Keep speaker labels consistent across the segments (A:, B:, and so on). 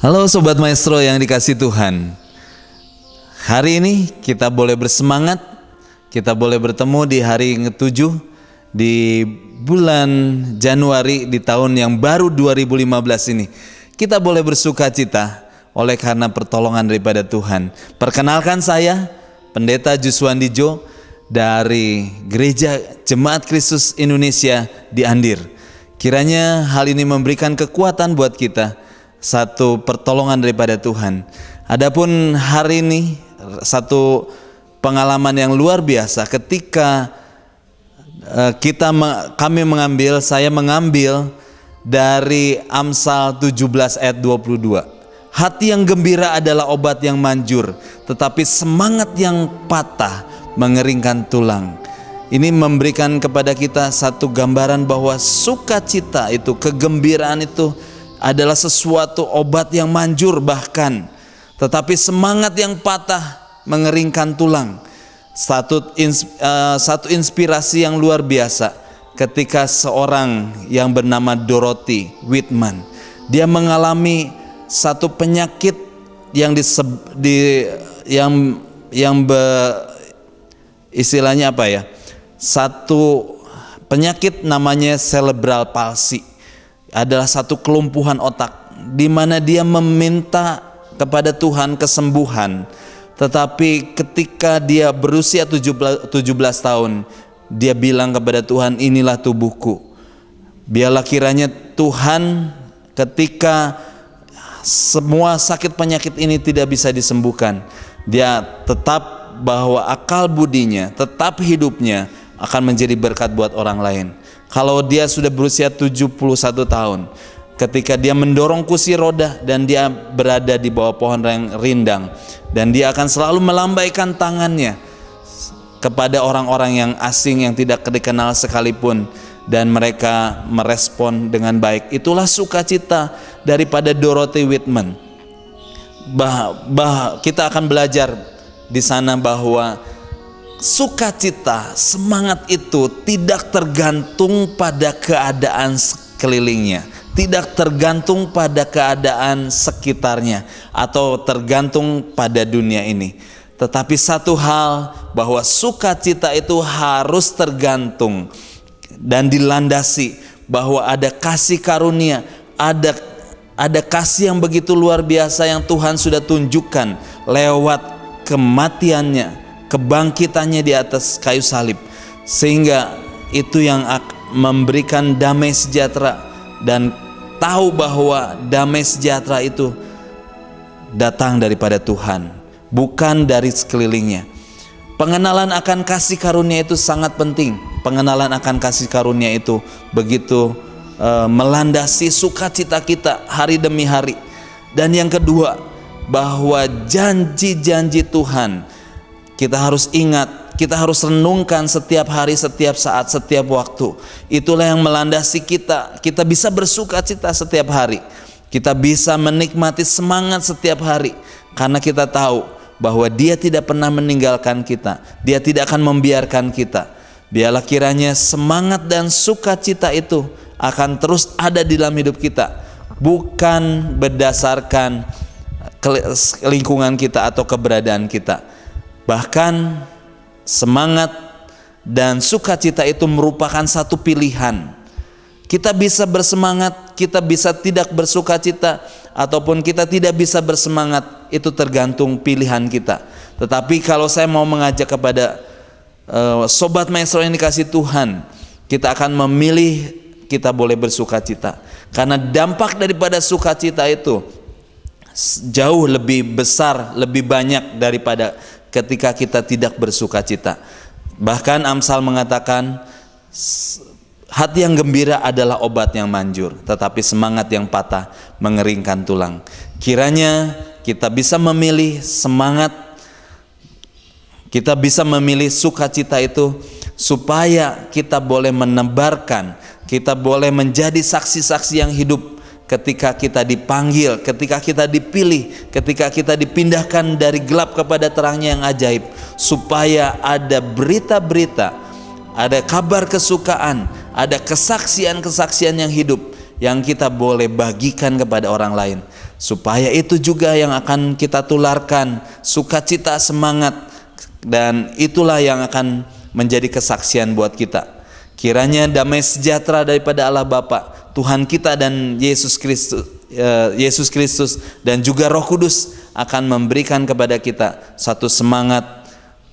A: Halo Sobat Maestro yang dikasih Tuhan. Hari ini kita boleh bersemangat, kita boleh bertemu di hari ke-7 di bulan Januari di tahun yang baru 2015 ini. Kita boleh bersuka cita oleh karena pertolongan daripada Tuhan. Perkenalkan saya Pendeta Juswandijo dari Gereja Jemaat Kristus Indonesia di Andir. Kiranya hal ini memberikan kekuatan buat kita, satu pertolongan daripada Tuhan. Adapun hari ini satu pengalaman yang luar biasa ketika saya mengambil dari Amsal 17 ayat 22. Hati yang gembira adalah obat yang manjur, tetapi semangat yang patah mengeringkan tulang. Ini memberikan kepada kita satu gambaran bahwa sukacita itu, kegembiraan itu adalah sesuatu obat yang manjur bahkan, tetapi semangat yang patah mengeringkan tulang. Satu inspirasi yang luar biasa ketika seorang yang bernama Dorothy Whitman, dia mengalami satu penyakit yang istilahnya apa ya? Satu penyakit namanya cerebral palsy. Adalah satu kelumpuhan otak di mana dia meminta kepada Tuhan kesembuhan. Tetapi ketika dia berusia 17 tahun, dia bilang kepada Tuhan, inilah tubuhku. Biarlah kiranya Tuhan, ketika semua sakit penyakit ini tidak bisa disembuhkan, dia tetap bahwa akal budinya, tetap hidupnya akan menjadi berkat buat orang lain. Kalau dia sudah berusia 71 tahun, ketika dia mendorong kursi roda dan dia berada di bawah pohon rindang, dan dia akan selalu melambaikan tangannya kepada orang-orang yang asing yang tidak dikenal sekalipun, dan mereka merespon dengan baik. Itulah sukacita daripada Dorothy Whitman. Kita akan belajar di sana bahwa sukacita, semangat itu tidak tergantung pada keadaan sekelilingnya, tidak tergantung pada keadaan sekitarnya, atau tergantung pada dunia ini. Tetapi satu hal, bahwa sukacita itu harus tergantung dan dilandasi bahwa ada kasih karunia, ada kasih yang begitu luar biasa yang Tuhan sudah tunjukkan lewat kematiannya, kebangkitannya di atas kayu salib, sehingga itu yang memberikan damai sejahtera, dan tahu bahwa damai sejahtera itu datang daripada Tuhan, bukan dari sekelilingnya. Pengenalan akan kasih karunia itu sangat penting. Pengenalan akan kasih karunia itu begitu melandasi sukacita kita hari demi hari. Dan yang kedua, bahwa janji-janji Tuhan kita harus ingat, kita harus renungkan setiap hari, setiap saat, setiap waktu. Itulah yang melandasi kita. Kita bisa bersuka cita setiap hari. Kita bisa menikmati semangat setiap hari, karena kita tahu bahwa Dia tidak pernah meninggalkan kita. Dia tidak akan membiarkan kita. Biarlah kiranya semangat dan sukacita itu akan terus ada di dalam hidup kita, bukan berdasarkan lingkungan kita atau keberadaan kita. Bahkan semangat dan sukacita itu merupakan satu pilihan. Kita bisa bersemangat, kita bisa tidak bersukacita, ataupun kita tidak bisa bersemangat. Itu tergantung pilihan kita. Tetapi kalau saya mau mengajak kepada Sobat Maestro yang dikasih Tuhan, kita akan memilih, kita boleh bersukacita, karena dampak daripada sukacita itu jauh lebih besar, lebih banyak daripada ketika kita tidak bersukacita. Bahkan Amsal mengatakan, hati yang gembira adalah obat yang manjur, tetapi semangat yang patah mengeringkan tulang. Kiranya kita bisa memilih semangat, kita bisa memilih sukacita itu, supaya kita boleh menebarkan, kita boleh menjadi saksi-saksi yang hidup ketika kita dipanggil, ketika kita dipilih, ketika kita dipindahkan dari gelap kepada terangnya yang ajaib, supaya ada berita-berita, ada kabar kesukaan, ada kesaksian-kesaksian yang hidup, yang kita boleh bagikan kepada orang lain, supaya itu juga yang akan kita tularkan, sukacita, semangat, dan itulah yang akan menjadi kesaksian buat kita. Kiranya damai sejahtera daripada Allah Bapa, Tuhan kita, dan Yesus Kristus dan juga Roh Kudus akan memberikan kepada kita satu semangat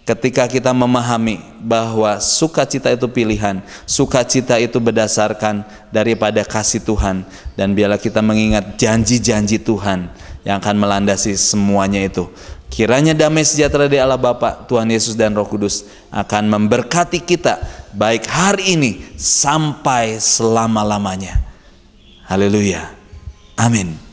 A: ketika kita memahami bahwa sukacita itu pilihan, sukacita itu berdasarkan daripada kasih Tuhan, dan biarlah kita mengingat janji-janji Tuhan yang akan melandasi semuanya itu. Kiranya damai sejahtera dari Allah Bapa, Tuhan Yesus, dan Roh Kudus akan memberkati kita baik hari ini sampai selama-lamanya. Haleluya. Amin.